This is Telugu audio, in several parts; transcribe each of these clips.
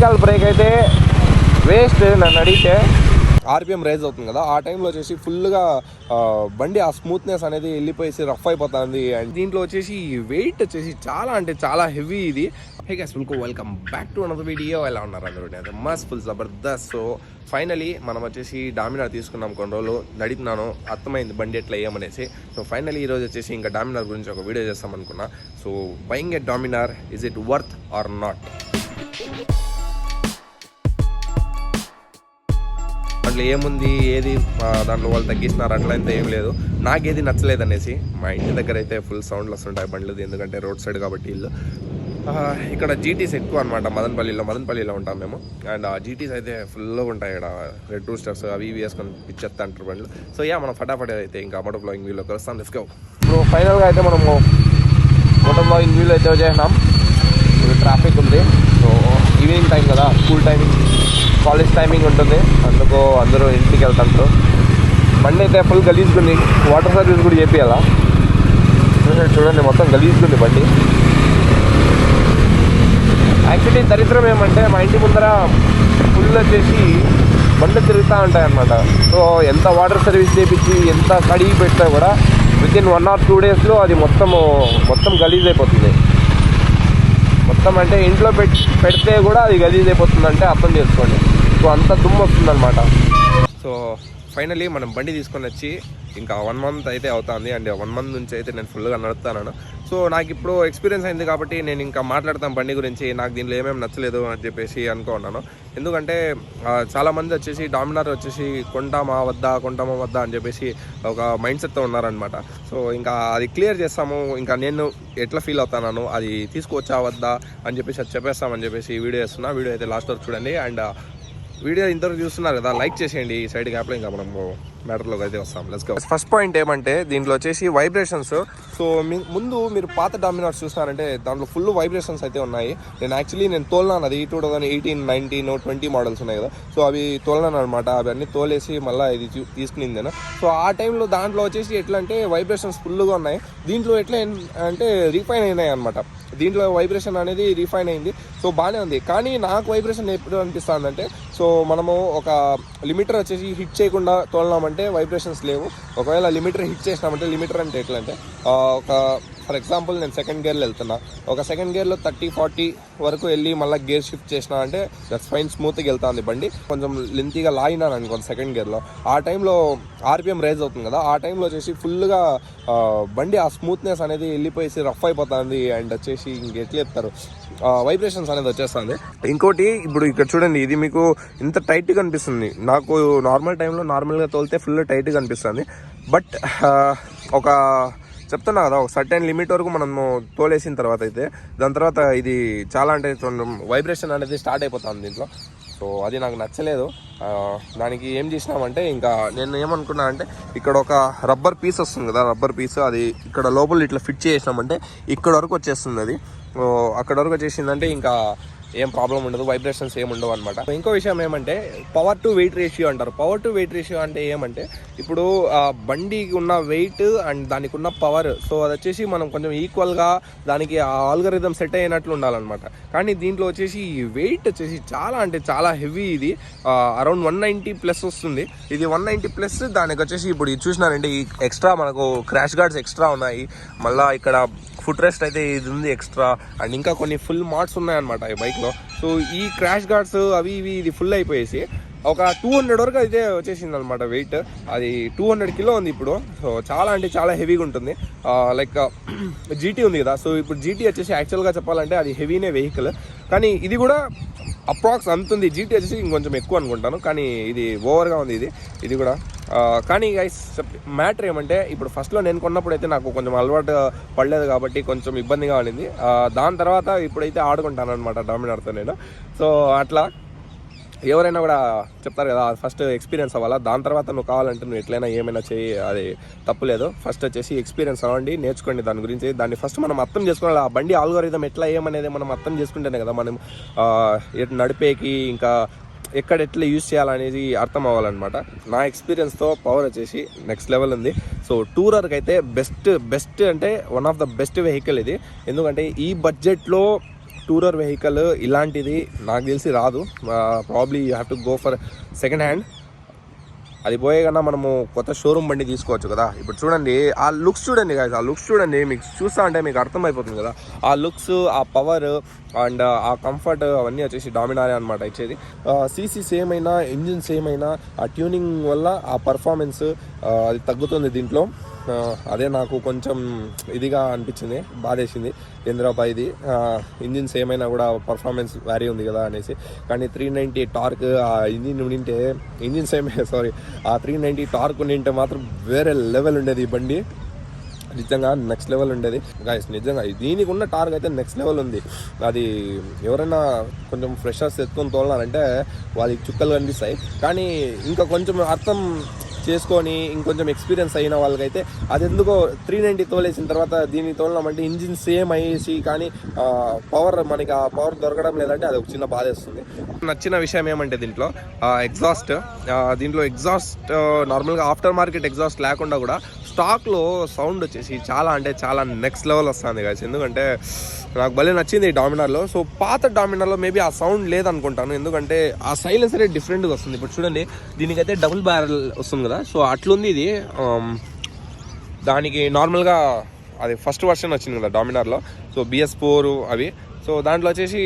క్రిటికల్ బ్రేక్ అయితే వేస్ట్ నన్ను అడిగితే. ఆర్పిఎం రైజ్ అవుతుంది కదా, ఆ టైంలో వచ్చేసి ఫుల్గా బండి ఆ స్మూత్నెస్ అనేది వెళ్ళిపోయేసి రఫ్ అయిపోతుంది. అండ్ దీంట్లో వచ్చేసి వెయిట్ వచ్చేసి చాలా అంటే చాలా హెవీ ఇది. Hey guys, welcome back to another video. ఎలా ఉన్నారు అందరూ? అయితే మస్త్ ఫుల్ జబర్దస్త్. సో ఫైనలీ మనం వచ్చేసి డామినార్ తీసుకున్నాం, కొన్ని రోజులు నడిపినాను, అర్థమైంది బండి ఎట్లా వేయమనేసి. సో ఫైనలీ ఈరోజు వచ్చేసి ఇంకా డామినార్ గురించి ఒక వీడియో చేస్తాం అనుకున్నా. So buying a Dominar, is it worth or not? దాంట్లో ఏముంది, ఏది దాంట్లో వాళ్ళు తగ్గిస్తున్నారు అట్లా అయితే ఏం లేదు. నాకేది నచ్చలేదు అనేసి. మా ఇంటి దగ్గర అయితే ఫుల్ సౌండ్లు వస్తుంటాయి బండ్లది, ఎందుకంటే రోడ్ సైడ్ కాబట్టి ఇల్లు. ఇక్కడ జీటీస్ ఎక్కువ అనమాట, మదనపల్లిలో ఉంటాం మేము. అండ్ ఆ జీటీస్ అయితే ఫుల్గా ఉంటాయి ఇక్కడ, రెడ్ రూస్టర్స్ అవి ఇవి వేసుకొని పిచ్చేస్తా అంటారు బండ్లు. సో మనం ఫటాఫట్ అయితే ఇంకా మోటో బ్లాగింగ్ వ్యూలో కలుస్తాం. Let's go. ఇప్పుడు ఫైనల్గా అయితే మనము మోటో బ్లాగింగ్ వ్యూలో అయితే వచ్చేసినాం. ఇప్పుడు ట్రాఫిక్ ఉంది. సో ఈవినింగ్ టైం కదా, స్కూల్ టైమింగ్, కాలేజ్ టైమింగ్ ఉంటుంది, అందుకు అందరూ ఇంటికి వెళ్తారు. బండి అయితే ఫుల్ గలీజ్గుంది, వాటర్ సర్వీస్ కూడా చేపియాలా. చూడండి మొత్తం గలీజ్గుంది బండి. యాక్చువల్లీ దరిద్రం ఏమంటే మా ఇంటి ముందర ఫుల్ వచ్చేసి బండ్లు తిరుగుతూ ఉంటాయి అన్నమాట. సో ఎంత వాటర్ సర్వీస్ చేపించి ఎంత కడిగి పెట్టినా కూడా వితిన్ 1 or 2 daysలో అది మొత్తం గలీజ్ అయిపోతుంది. మొత్తం అంటే ఇంట్లో పెడితే కూడా అది గలీజ్ అయిపోతుంది అంటే అర్థం చేసుకోండి. సో అంత దుమ్ము వస్తుంది అనమాట. సో ఫైనలీ మనం బండి తీసుకొని వచ్చి ఇంకా 1 month అయితే అవుతుంది. అండ్ 1 month నుంచి అయితే నేను ఫుల్గా నడుపుతాను. సో నాకు ఇప్పుడు ఎక్స్పీరియన్స్ అయింది కాబట్టి నేను ఇంకా మాట్లాడతాను బండి గురించి, నాకు దీనిలో ఏమేమి నచ్చలేదు అని చెప్పేసి అనుకున్నాను. ఎందుకంటే చాలామంది వచ్చేసి డామినార్ వచ్చేసి కొంటామా వద్దా అని చెప్పేసి ఒక మైండ్ సెట్తో ఉన్నారనమాట. సో ఇంకా అది క్లియర్ చేస్తాము, ఇంకా నేను ఎట్లా ఫీల్ అవుతాను, అది తీసుకోవచ్చా వద్దా అని చెప్పేసి అది చెప్పేస్తామని చెప్పేసి వీడియో చేస్తున్నా. వీడియో అయితే లాస్ట్ వరకు చూడండి. అండ్ వీడియో ఇంతవరకు చూస్తున్నారు కదా, లైక్ చేసేయండి. ఈ సైడ్ గ్యాప్లో ఇంకా మనం మ్యాటర్లోకి అయితే వస్తాం. Let's go. ఫస్ట్ పాయింట్ ఏమంటే దీంట్లో వచ్చేసి వైబ్రేషన్స్. సో ముందు మీరు పాత డామినార్స్ చూస్తున్నారంటే దాంట్లో ఫుల్ వైబ్రేషన్స్ అయితే ఉన్నాయి. నేను తోలినాను, అది 2018, 19, 20 మోడల్స్ ఉన్నాయి కదా. సో అవి తోలినాను అనమాట. అవన్నీ తోలేసి మళ్ళీ ఇది తీసుకునింది నేను. సో ఆ టైంలో దాంట్లో వచ్చేసి ఎట్లా అంటే వైబ్రేషన్స్ ఫుల్గా ఉన్నాయి. దీంట్లో ఎట్లా అంటే రీఫైన్ అయినాయి అనమాట. దీంట్లో వైబ్రేషన్ అనేది రీఫైన్ అయింది. సో బాగానే ఉంది. కానీ నాకు వైబ్రేషన్ ఎప్పుడు అనిపిస్తుందంటే, సో మనము ఒక లిమిటర్ వచ్చేసి హిట్ చేయకుండా తోలినామంటే వైబ్రేషన్స్ లేవు. ఒకవేళ లిమిటర్ హిట్ చేసినామంటే, లిమిటర్ అంటే ఎట్లా అంటే ఒక ఫర్ ఎగ్జాంపుల్ నేను సెకండ్ గేర్లో వెళ్తున్నా, ఒక సెకండ్ గేర్లో 30-40 వరకు వెళ్ళి మళ్ళీ గేర్ షిఫ్ట్ చేసినా అంటే దట్స్ ఫైన్, స్మూత్గా వెళ్తుంది బండి. కొంచెం లెంతీగా లాగినాను అనుకోండి సెకండ్ గేర్లో, ఆ టైంలో ఆర్పిఎం రైజ్ అవుతుంది కదా, ఆ టైంలో వచ్చేసి ఫుల్గా బండి ఆ స్మూత్నెస్ అనేది వెళ్ళిపోయేసి రఫ్ అయిపోతుంది. అండ్ వచ్చేసి ఇంకెట్లా చెప్తారు, వైబ్రేషన్స్ అనేది వచ్చేస్తుంది. ఇంకోటి ఇప్పుడు ఇక్కడ చూడండి, ఇది మీకు ఇంత టైట్గా అనిపిస్తుంది. నాకు నార్మల్గా తోలితే ఫుల్ టైట్గా అనిపిస్తుంది. బట్ ఒక చెప్తున్నా కదా, ఒక సర్టెన్ లిమిట్ వరకు మనము తోలేసిన తర్వాత అయితే దాని తర్వాత ఇది చాలా అంటే వైబ్రేషన్ అనేది స్టార్ట్ అయిపోతుంది దీంట్లో. సో అది నాకు నచ్చలేదు. దానికి ఏం చేసినామంటే, ఇంకా నేను ఏమనుకున్నా అంటే ఇక్కడ ఒక రబ్బర్ పీస్ వస్తుంది కదా, రబ్బర్ పీస్ అది ఇక్కడ లోపల ఇట్లా ఫిట్ చేసినామంటే ఇక్కడ వరకు వచ్చేస్తుంది. అది అక్కడ వరకు వచ్చేసిందంటే ఇంకా ఏం ప్రాబ్లం ఉండదు, వైబ్రేషన్స్ ఏమి ఉండవు అనమాట. ఇంకో విషయం ఏమంటే పవర్ టు వెయిట్ రేషియో అంటారు. పవర్ టు వెయిట్ రేషియో అంటే ఏమంటే, ఇప్పుడు బండికి ఉన్న వెయిట్ అండ్ దానికి ఉన్న పవర్, సో అది వచ్చేసి మనం కొంచెం ఈక్వల్గా దానికి ఆల్గరిథం సెట్ అయినట్లు ఉండాలన్నమాట. కానీ దీంట్లో వచ్చేసి వెయిట్ వచ్చేసి చాలా అంటే చాలా హెవీ. ఇది అరౌండ్ 190+ వస్తుంది. ఇది 190+. దానికి వచ్చేసి ఇప్పుడు ఇది చూసినారంటే ఈ ఎక్స్ట్రా మనకు క్రాష్ గార్డ్స్ ఎక్స్ట్రా ఉన్నాయి. మళ్ళీ ఇక్కడ ఫుట్ రెస్ట్ అయితే ఇది ఉంది ఎక్స్ట్రా. అండ్ ఇంకా కొన్ని ఫుల్ మార్ట్స్ ఉన్నాయన్నమాట ఈ బైక్లో. సో ఈ క్రాష్ గార్డ్స్ అవి ఇవి ఇది ఫుల్ అయిపోయేసి ఒక 200 వరకు అయితే వచ్చేసింది అనమాట వెయిట్. అది 200 కిలో ఉంది ఇప్పుడు. సో చాలా అంటే చాలా హెవీగా ఉంటుంది. లైక్ జీటీ ఉంది కదా, సో ఇప్పుడు జీటీ వచ్చేసి యాక్చువల్గా చెప్పాలంటే అది హెవీనే వెహికల్, కానీ ఇది కూడా అప్రాక్స్ అంతుంది. జీటీ వచ్చేసి ఇంకొంచెం ఎక్కువ అనుకుంటాను, కానీ ఇది ఓవర్గా ఉంది ఇది కూడా. కానీ గైస్ మ్యాటర్ ఏమంటే, ఇప్పుడు ఫస్ట్లో నేను కొన్నప్పుడు అయితే నాకు కొంచెం అలవాటు పడలేదు కాబట్టి కొంచెం ఇబ్బందిగా ఉండింది. దాని తర్వాత ఇప్పుడైతే ఆడుకుంటాను అనమాట డామినార్తో నేను. సో అట్లా ఎవరైనా కూడా చెప్తారు కదా, ఫస్ట్ ఎక్స్పీరియన్స్ అవ్వాలా, దాని తర్వాత నువ్వు కావాలంటే నువ్వు ఎట్లయినా ఏమైనా చేయి, అది తప్పులేదు. ఫస్ట్ వచ్చేసి ఎక్స్పీరియన్స్ అవ్వండి, నేర్చుకోండి దాని గురించి. దాన్ని ఫస్ట్ మనం అర్థం చేసుకోవాలి. ఆ బండి ఆల్గోరిథం ఎట్లా ఏమనేది మనం అర్థం చేసుకుంటేనే కదా మనం నడిపేకి ఇంకా ఎక్కడ ఎట్లా యూజ్ చేయాలనేది అర్థం అవ్వాలన్నమాట. నా ఎక్స్పీరియన్స్తో పవర్ వచ్చేసి నెక్స్ట్ లెవెల్ ఉంది. సో టూరర్కి అయితే బెస్ట్ అంటే one of the best vehicle ఇది. ఎందుకంటే ఈ బడ్జెట్లో టూరర్ వెహికల్ ఇలాంటిది నాకు తెలిసి రాదు. Probably you have to go for second hand. అది పోయే కన్నా మనము కొత్త షోరూమ్ బండి తీసుకోవచ్చు కదా. ఇప్పుడు చూడండి ఆ లుక్స్ చూడండి గాయస్, ఆ లుక్స్ చూడండి, మీకు చూస్తా అంటే మీకు అర్థమైపోతుంది కదా ఆ లుక్స్, ఆ పవర్ అండ్ ఆ కంఫర్ట్ అవన్నీ వచ్చేసి డామినారే అనమాట ఇచ్చేది. సీసీ సేమ్ అయినా, ఇంజిన్ సేమ్ అయినా, ఆ ట్యూనింగ్ వల్ల ఆ పర్ఫార్మెన్స్ అది తగ్గుతుంది దీంట్లో. అదే నాకు కొంచెం ఇదిగా అనిపించింది, బాధేసింది. ఇంద్రాబాయిది ఇంజిన్స్ ఏమైనా కూడా పర్ఫార్మెన్స్ వ్యారీ ఉంది కదా అనేసి. కానీ 390 టార్క్ ఆ ఇంజిన్ ఉండింటే, ఆ 390 టార్క్ ఉండింటే మాత్రం వేరే లెవెల్ ఉండేది ఈ బండి. నిజంగా నెక్స్ట్ లెవెల్ ఉండేది గైస్. నిజంగా దీనికి ఉన్న టార్క్ అయితే నెక్స్ట్ లెవెల్ ఉంది. అది ఎవరైనా కొంచెం ఫ్రెషర్స్ ఎత్తుకొని తోలాలంటే వాళ్ళకి చుక్కలు కనిపిస్తాయి. కానీ ఇంకా కొంచెం అర్థం చేసుకొని ఇంకొంచెం ఎక్స్పీరియన్స్ అయిన వాళ్ళకైతే అది ఎందుకో 390 తోలేసిన తర్వాత దీన్ని తోలనామంటే ఇంజిన్ సేమ్ అయ్యేసి కానీ పవర్ మనకి ఆ పవర్ దొరకడం లేదంటే అది ఒక చిన్న బాధ వేస్తుంది. నచ్చిన విషయం ఏమంటే దీంట్లో ఎగ్జాస్ట్. దీంట్లో ఎగ్జాస్ట్ నార్మల్గా ఆఫ్టర్ మార్కెట్ ఎగ్జాస్ట్ లేకుండా కూడా స్టాక్లో సౌండ్ వచ్చేసి చాలా అంటే చాలా నెక్స్ట్ లెవెల్ వస్తుంది గాయస్. ఎందుకంటే నాకు భలే నచ్చింది ఈ డామినార్లో. సో పాత డామినార్లో మేబీ ఆ సౌండ్ లేదనుకుంటాను, ఎందుకంటే ఆ సైలెన్సరే డిఫరెంట్గా వస్తుంది. ఇప్పుడు చూడండి దీనికైతే డబుల్ బ్యారెల్ వస్తుంది కదా, సో అట్లుంది ఇది. దానికి నార్మల్గా అది ఫస్ట్ వర్షన్ వచ్చింది కదా డామినార్లో, సో BS4 అవి. సో దాంట్లో వచ్చేసి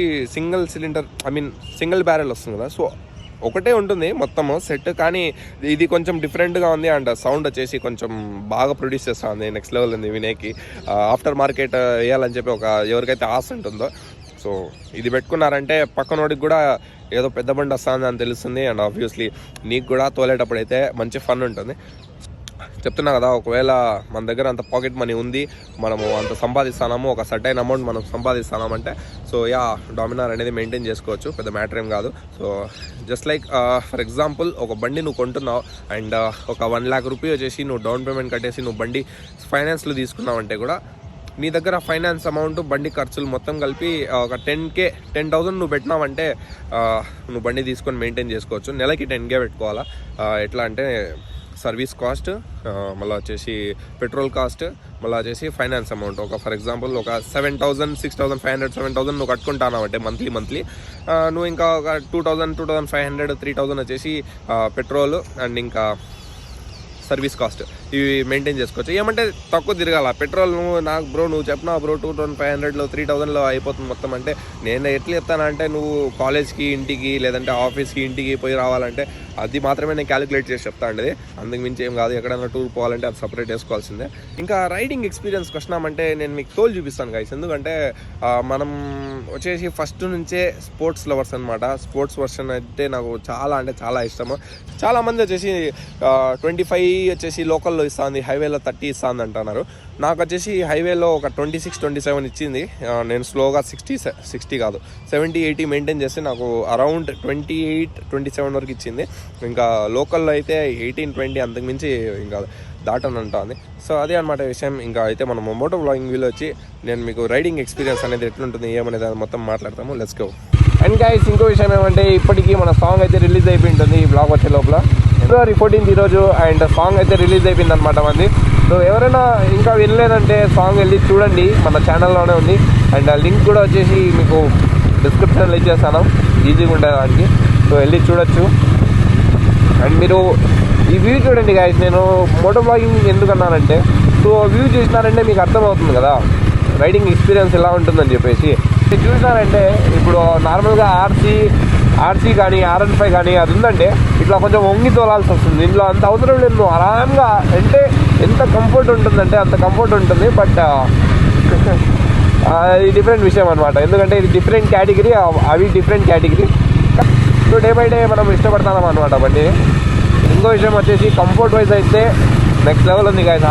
సింగిల్ బ్యారెల్ వస్తుంది కదా, సో ఒకటే ఉంటుంది మొత్తము సెట్. కానీ ఇది కొంచెం డిఫరెంట్గా ఉంది అండ్ సౌండ్ వచ్చేసి కొంచెం బాగా ప్రొడ్యూస్ చేస్తూ ఉంది, నెక్స్ట్ లెవెల్ ఉంది వినేకి. ఆఫ్టర్ మార్కెట్ వేయాలని చెప్పి ఎవరికైతే ఆశ ఉంటుందో, సో ఇది పెట్టుకున్నారంటే పక్కనోడికి కూడా ఏదో పెద్ద బండి వస్తుంది అని తెలుస్తుంది. అండ్ ఆబ్వియస్లీ నీకు కూడా తోలేటప్పుడు అయితే మంచి ఫన్ ఉంటుంది. చెప్తున్నా కదా, ఒకవేళ మన దగ్గర అంత పాకెట్ మనీ ఉంది, మనము అంత సంపాదిస్తున్నాము, ఒక సర్టైన్ అమౌంట్ మనం సంపాదిస్తున్నామంటే సో డామినార్ అనేది మెయింటైన్ చేసుకోవచ్చు, పెద్ద మ్యాటర్ ఏం కాదు. So just like for example ఒక బండి నువ్వు కొంటున్నావు అండ్ ఒక 1 lakh రూపీ వచ్చేసి నువ్వు డౌన్ పేమెంట్ కట్టేసి నువ్వు బండి ఫైనాన్స్లో తీసుకున్నావంటే కూడా నీ దగ్గర ఫైనాన్స్ అమౌంట్, బండి ఖర్చులు మొత్తం కలిపి ఒక 10,000 నువ్వు పెట్టినావంటే నువ్వు బండి తీసుకొని మెయింటైన్ చేసుకోవచ్చు. నెలకి 10K పెట్టుకోవాలా. ఎట్లా అంటే సర్వీస్ కాస్ట్, మళ్ళీ వచ్చేసి పెట్రోల్ కాస్ట్, మళ్ళీ వచ్చేసి ఫైనాన్స్ అమౌంట్. ఒక ఫర్ ఎగ్జాంపుల్ ఒక 7,000, 6,500, 7,000 నువ్వు కట్టుకుంటావు అంటే మంత్లీ నువ్వు ఇంకా ఒక 2,000, 2,500, 3,000 వచ్చేసి పెట్రోల్ అండ్ ఇంకా సర్వీస్ కాస్ట్ ఇవి మెయింటైన్ చేసుకోవచ్చు. ఏమంటే తక్కువ తిరగాల పెట్రోల్. నువ్వు చెప్పినావు బ్రో 2,500లో 3,000లో అయిపోతుంది మొత్తం అంటే నేను ఎట్లా చెప్తానంటే నువ్వు కాలేజ్కి ఇంటికి లేదంటే ఆఫీస్కి ఇంటికి పోయి రావాలంటే అది మాత్రమే నేను క్యాలిక్యులేట్ చేసి చెప్తా అండి. అందుకు మించి ఏం కాదు. ఎక్కడైనా టూర్ పోవాలంటే అది సపరేట్ వేసుకోవాల్సిందే. ఇంకా రైడింగ్ ఎక్స్పీరియన్స్కి వచ్చినామంటే నేను మీకు తోలు చూపిస్తాను గైస్. ఎందుకంటే మనం వచ్చేసి ఫస్ట్ నుంచే స్పోర్ట్స్ లవర్స్ అనమాట. స్పోర్ట్స్ వర్షన్ అయితే నాకు చాలా అంటే చాలా ఇష్టము. చాలామంది వచ్చేసి 25 వచ్చేసి లోకల్లో ఇస్తుంది, హైవేలో 30 ఇస్తుంది అంటున్నారు. నాకు వచ్చేసి హైవేలో ఒక 26, 27 ఇచ్చింది. నేను స్లోగా 60 కాదు 70, 80 మెయింటైన్ చేస్తే నాకు అరౌండ్ 28, 27 వరకు ఇచ్చింది. ఇంకా లోకల్లో అయితే 18, 20 అంతకుమించి ఇంకా దాటని ఉంటుంది. సో అదే అనమాట విషయం. ఇంకా అయితే మనం మోటో వ్లాగింగ్ వీలో వచ్చి నేను మీకు రైడింగ్ ఎక్స్పీరియన్స్ అనేది ఎట్లుంటుంది ఏమనేది అది మొత్తం మాట్లాడతాము. Let's go. అండ్ గైస్ ఇంకో విషయం ఏమంటే ఇప్పటికీ మన సాంగ్ అయితే రిలీజ్ అయిపోయి ఉంటుంది ఈ బ్లాగ్ వచ్చే లోపల. February 14th ఈరోజు అండ్ సాంగ్ అయితే రిలీజ్ అయిపోయింది అనమాట మంది. సో ఎవరైనా ఇంకా వినలేదంటే సాంగ్ వెళ్ళి చూడండి, మన ఛానల్లోనే ఉంది. అండ్ ఆ లింక్ కూడా వచ్చేసి మీకు డిస్క్రిప్షన్లో ఇచ్చేస్తాను, ఈజీగా ఉండేదానికి. సో వెళ్ళి చూడొచ్చు. అండ్ మీరు ఈ వ్యూ చూడండి గాయస్. నేను మోటో బ్లాగింగ్ ఎందుకన్నానంటే సో వ్యూ చూసినారంటే మీకు అర్థమవుతుంది కదా రైడింగ్ ఎక్స్పీరియన్స్ ఎలా ఉంటుందని చెప్పేసి. చూసినారంటే ఇప్పుడు నార్మల్గా ఆర్సీ కానీ RN5 కానీ అది ఉందంటే ఇట్లా కొంచెం వంగి తోలాల్సి వస్తుంది. ఇంట్లో అంత అవసరం లేదు, నువ్వు ఆరాంగా అంటే ఎంత కంఫర్ట్ ఉంటుందంటే అంత కంఫర్ట్ ఉంటుంది. బట్ ఇది డిఫరెంట్ విషయం అనమాట. ఎందుకంటే ఇది డిఫరెంట్ కేటగిరీ, అవి different category. So day by day మనం ఇష్టపడతాం అనమాట బండి. ఇంకో విషయం వచ్చేసి కంఫర్ట్ వైజ్ అయితే నెక్స్ట్ లెవెల్ ఉంది గాయస్.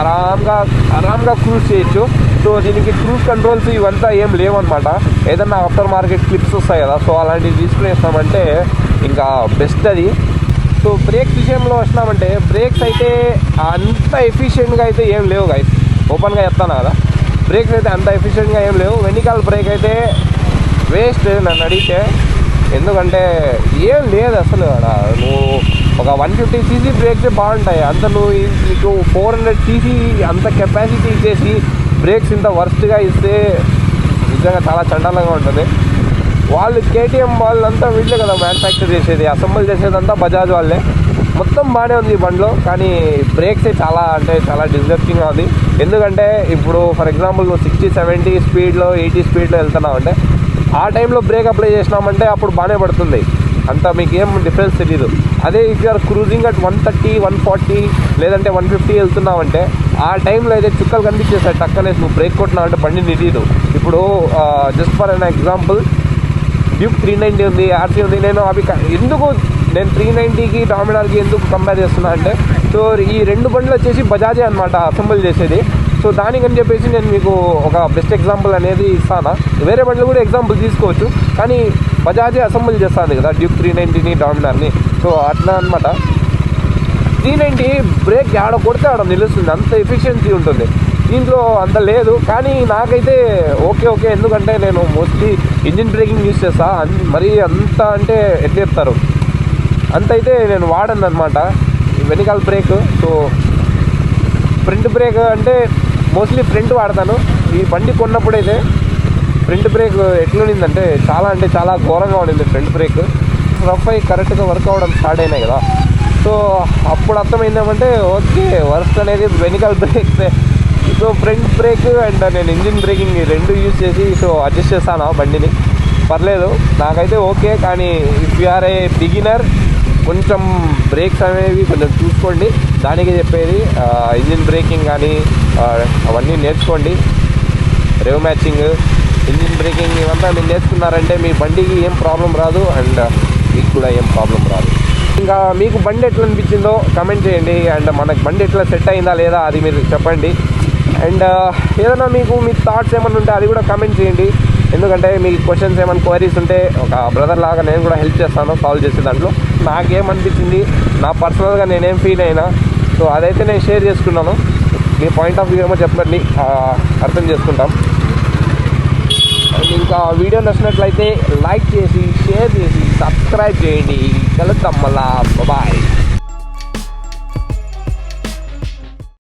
ఆరాంగా క్రూజ్ చేయొచ్చు. సో దీనికి క్రూజ్ కంట్రోల్స్ ఇవంతా ఏం లేవన్నమాట. ఏదన్నా ఆఫ్టర్ మార్కెట్ క్లిప్స్ వస్తాయి కదా, సో అలాంటివి తీసుకునేస్తామంటే ఇంకా బెస్ట్ అది. సో బ్రేక్స్ విషయంలో వచ్చినామంటే బ్రేక్స్ అయితే అంత ఎఫిషియెంట్గా అయితే ఏం లేవు గాయస్. ఓపెన్గా చెప్తాను కదా, బ్రేక్స్ అయితే అంత ఎఫిషియెంట్గా ఏం లేవు. వెనికల్ బ్రేక్ అయితే వేస్ట్ నన్ను అడిగితే. ఎందుకంటే ఏం లేదు అసలు. నువ్వు ఒక 150cc బ్రేక్సే బాగుంటాయి. అంత నువ్వు నీకు 400cc అంత కెపాసిటీ ఇచ్చేసి బ్రేక్స్ ఇంత వర్స్ట్గా ఇస్తే నిజంగా చాలా చండాలంగా ఉంటుంది. వాళ్ళు కేటీఎం వాళ్ళంతా వీళ్ళే కదా మ్యానుఫ్యాక్చర్ చేసేది, అసెంబుల్ చేసేదంతా బజాజ్ వాళ్ళే. మొత్తం బాగానే ఉంది ఈ బండిలో, కానీ బ్రేక్సే చాలా డిస్గస్టింగ్గా ఉంది. ఎందుకంటే ఇప్పుడు ఫర్ ఎగ్జాంపుల్ 60, 70 స్పీడ్లో 80 స్పీడ్లో వెళ్తున్నావు అంటే ఆ టైంలో బ్రేక్ అప్లై చేసినామంటే అప్పుడు బాగానే పడుతుంది, అంత మీకు ఏం డిఫరెన్స్ తెలియదు. అదే ఇఫ్ యూఆర్ క్రూజింగ్ అట్ 130, 140 లేదంటే 150 వెళ్తున్నామంటే ఆ టైంలో అయితే చుక్కలు కనిపించేస్తాయి, టక్కనే నువ్వు బ్రేక్ కొట్టినావు అంటే బండి నిలీదు. ఇప్పుడు just for an example Duke 390 ఉంది, ఆర్సీ ఉంది. నేను 390కి డామినార్కి ఎందుకు కంపేర్ చేస్తున్నా అంటే, సో ఈ రెండు బండ్లు వచ్చేసి బజాజే అనమాట అసెంబుల్ చేసేది. సో దానికని చెప్పేసి నేను మీకు ఒక బెస్ట్ ఎగ్జాంపుల్ అనేది ఇస్తాను. వేరే బండ్లు కూడా ఎగ్జాంపుల్ తీసుకోవచ్చు, కానీ బజాజే అసెంబుల్ చేస్తుంది కదా డ్యూక్ 390ని డామినార్ని. సో అట్లా అనమాట. 390 బ్రేక్ ఆడ కొడితే ఆడ నిలుస్తుంది, అంత ఎఫిషియన్సీ ఉంటుంది. దీంట్లో అంత లేదు, కానీ నాకైతే ఓకే. ఎందుకంటే నేను మోస్ట్లీ ఇంజిన్ బ్రేకింగ్ యూస్ చేస్తా. మరీ అంత అంటే ఎట్లా చెప్తారు, అంత అయితే నేను వాడను అనమాట వెనికల్ బ్రేక్. సో ఫ్రంట్ బ్రేక్ అంటే మోస్ట్లీ ఫ్రంట్ వాడతాను. ఈ బండి కొన్నప్పుడైతే ఫ్రంట్ బ్రేక్ ఎట్లుండిందంటే చాలా ఘోరంగా ఉండింది ఫ్రంట్ బ్రేక్. రఫ్ అయ్యి కరెక్ట్గా వర్క్ అవ్వడం స్టార్ట్ అయినాయి కదా, సో అప్పుడు అర్థమైందేమంటే ఓకే వర్స్ట్ అనేది వెనికల్ బ్రేక్సే. సో ఫ్రంట్ బ్రేక్ అండ్ నేను ఇంజిన్ బ్రేకింగ్ రెండు యూజ్ చేసి సో అడ్జస్ట్ చేస్తాను బండిని, పర్లేదు నాకైతే ఓకే. కానీ if you are a beginner కొంచెం బ్రేక్స్ అనేవి కొంచెం చూసుకోండి, దానికి చెప్పేది. ఇంజిన్ బ్రేకింగ్ కానీ అవన్నీ నేర్చుకోండి. రేవ్ మ్యాచింగ్, ఇంజిన్ బ్రేకింగ్ ఇవంతా మీరు నేర్చుకున్నారంటే మీ బండికి ఏం ప్రాబ్లం రాదు, అండ్ మీకు కూడా ఏం ప్రాబ్లం రాదు. ఇంకా మీకు బండి ఎట్లా అనిపించిందో కమెంట్ చేయండి, అండ్ మనకు బండి ఎట్లా సెట్ అయిందా లేదా అది మీరు చెప్పండి. అండ్ ఏదైనా మీకు మీ థాట్స్ ఏమైనా ఉంటే అది కూడా కమెంట్ చేయండి. ఎందుకంటే మీకు క్వశ్చన్స్ ఏమైనా క్వైరీస్ ఉంటే ఒక బ్రదర్ లాగా నేను కూడా హెల్ప్ చేస్తాను సాల్వ్ చేసే దాంట్లో. నాకేమనిపించింది, నా పర్సనల్గా నేనేం ఫీల్ అయినా, సో అదైతే నేను షేర్ చేసుకున్నాను. మీ పాయింట్ ఆఫ్ వ్యూ ఏమో చెప్పండి, అర్థం చేసుకుంటాం. ఇంకా వీడియో నచ్చినట్లయితే లైక్ చేసి షేర్ చేసి సబ్స్క్రైబ్ చేయండి. కలుద్దాం మళ్ళా, బాయ్.